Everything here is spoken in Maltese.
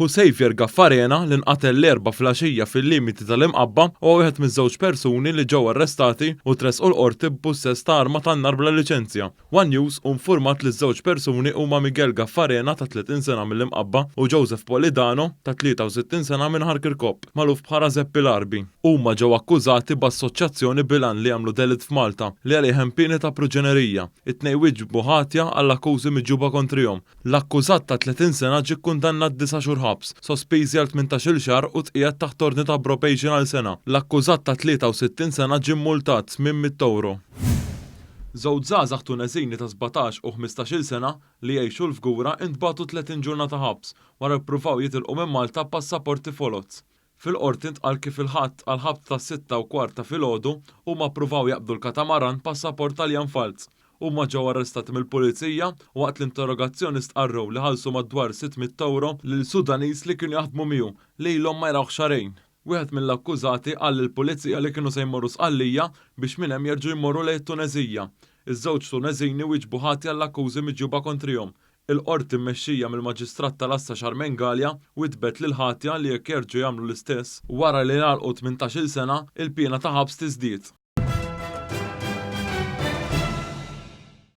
Xavier Gaffarena li nqatel l-erba' flaxija fil-limiti tal-imqabba u wieħed miż-żewġ persuni li ġew arrestati u tresqu l-qorti b'pussess ta' arma tan-nar bla liċenzja. One News infurmat li ż-żewġ persuni huma Miguel Gaffarena ta' 30 sena mill-imqabba u Joseph Polidano ta' 63 sena minn Ħarkirkop, magħruf bħala Zeppi Larbi. Huma ġew akkużati b'assoċjazzjoni bilan li jagħmlu delit f'Malta li għalih hemm pieni ta' proġenerija. It-tnejn wieġbu ħatja għall-akkużi miġġuba kontrihom. L-akkużat ta' 30 sena ġie kkundannat 9 xhur ħabs, sospiżi għal 18-il xahar u tqiegħed taħt ordni ta' probation għal sena. L-akkużat ta' 63 sena ġie mmultat 800 euro. Żewġ żgħażagħ Tuneżini ta' 17 u 15-il sena li jgħixu l-fgura intbagħtu 30 ġurnata ħabs wara ppruvaw jitilqu minn Malta b'passaporti folozz. Fil-qorti ntqal kif il-ħadd għal ħabt ta' 6:15 filgħodu huma ppruvaw jaqbdu l-katamaran passaport Taljan falz. Huma ġew arrestati mill-pulizija u waqt l-interrogazzjoni stqarrew li ħallsu madwar 600 euro lil Sudanis li kienu jaħdmu miegħu li ilhom ma jrawh xarejn. Wieħed mill-akkużati qal lill-pulizija li kienu se jmorru sqallija biex minn hemm jerġgħu jmorru lejn Tunezija. Iż-żewġ Tuneżini wieġbu ħati għall-akkużi miġġuba kontrihom. Il-qorti mmexxija mill-Maġistrat tal-Assa Xarmen Galja witbet lil ħatja li jekk jerġgħu jagħmlu l-istess wara li ngħalqu 18-il sena il-pjena ta' ħabs tiżdied.